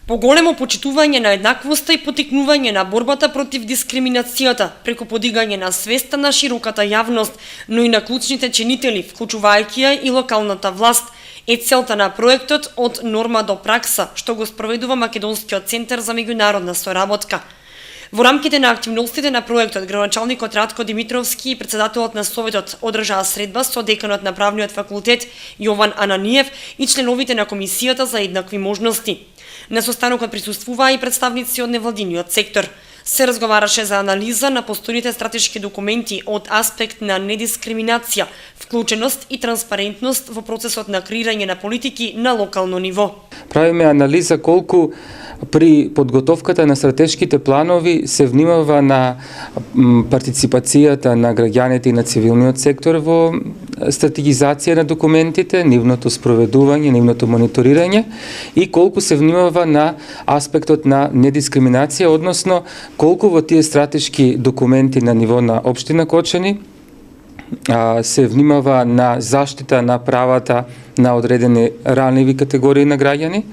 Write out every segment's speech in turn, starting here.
Поголемо почитување на еднаквоста и потикнување на борбата против дискриминацијата преку подигање на свеста на широката јавност, но и на клучните чинители, вклучувајќи ја и локалната власт, е целта на проектот од норма до пракса, што го спроведува Македонскиот центар за меѓународна соработка. Во рамките на активностите на проектот, градоначалникот Радко Димитровски и председателот на Советот одржаа средба со деканот на Правниот факултет Јован Ананиев и членовите на Комисијата за еднакви можности. На состанокот присуствуваа и представници од невладиниот сектор. Се разговараше за анализа на постојните стратешки документи од аспект на недискриминација, вклученост и транспарентност во процесот на креирање на политики на локално ниво. Правиме анализа колку при подготовката на стратешките планови се внимава на партиципацијата на граѓаните и на цивилниот сектор во стратегизација на документите, нивното спроведување, нивното мониторирање и колку се внимава на аспектот на недискриминација, односно колку во тие стратешки документи на ниво на општина Кочани се внимава на заштита на правата на одредени ранливи категории на граѓани.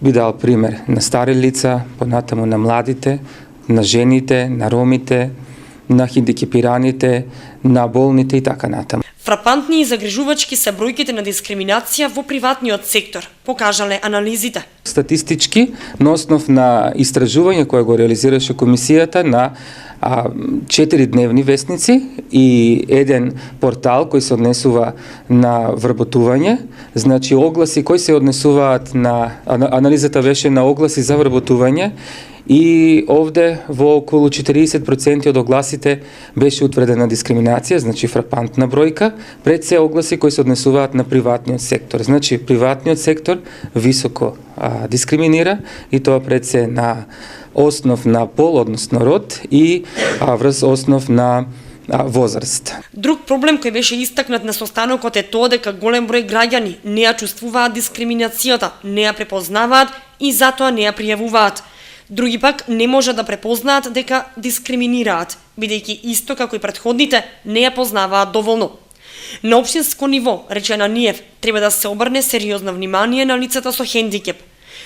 Би дал пример на стари лица, понатаму на младите, на жените, на ромите, на хендикепираните, на болните и така натаму. Фрапантни и загрижувачки се бројките на дискриминација во приватниот сектор, покажале анализите. Статистички, на основ на истражување кое го реализираше комисијата на 4-дневни вестници и еден портал кој се однесува на вработување, значи огласи кои се однесуваат на анализата беше на огласи за вработување и овде во околу 40% од огласите беше утврдена дискриминација, значи фрапантна бројка, пред се огласи кои се однесуваат на приватниот сектор. Значи приватниот сектор високо дискриминира и тоа пред се на основ на пол, односно род и врз основ на возраст. Друг проблем кој беше истакнат на состанокот е тоа дека голем број граѓани не ја чувствуваат дискриминацијата, не ја препознаваат и затоа не ја пријавуваат. Други пак не можат да препознаат дека дискриминираат, бидејќи исто како и претходните не ја познаваат доволно. На општинско ниво, рече Ананиев, треба да се обрне сериозно внимание на лицата со хендикеп.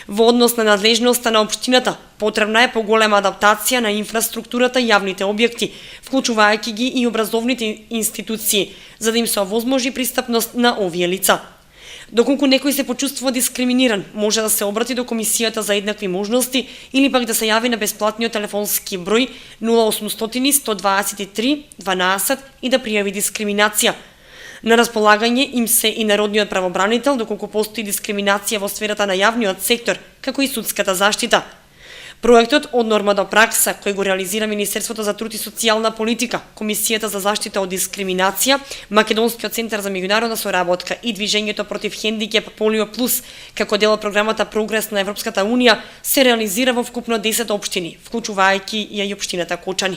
Во однос на надлежноста на општината, потребна е поголема адаптација на инфраструктурата и јавните објекти, вклучувајќи ги и образовните институции, за да им се овозможи пристапност на овие лица. Доколку некој се почувствува дискриминиран, може да се обрати до Комисијата за еднакви можности или пак да се јави на бесплатниот телефонски број 0800 123 12 и да пријави дискриминација. На располагање им се и народниот правобранител доколку постои дискриминација во сферата на јавниот сектор, како и судската заштита. Проектот од норма до пракса, кој го реализира Министерството за труд и социјална политика, Комисијата за заштита од дискриминација, Македонскиот центар за меѓународна соработка и Движењето против хендикеп Полио Плюс, како дел од програмата Прогрес на Европската унија, се реализира во вкупно 10 општини, вклучувајќи ја и општината Кочани.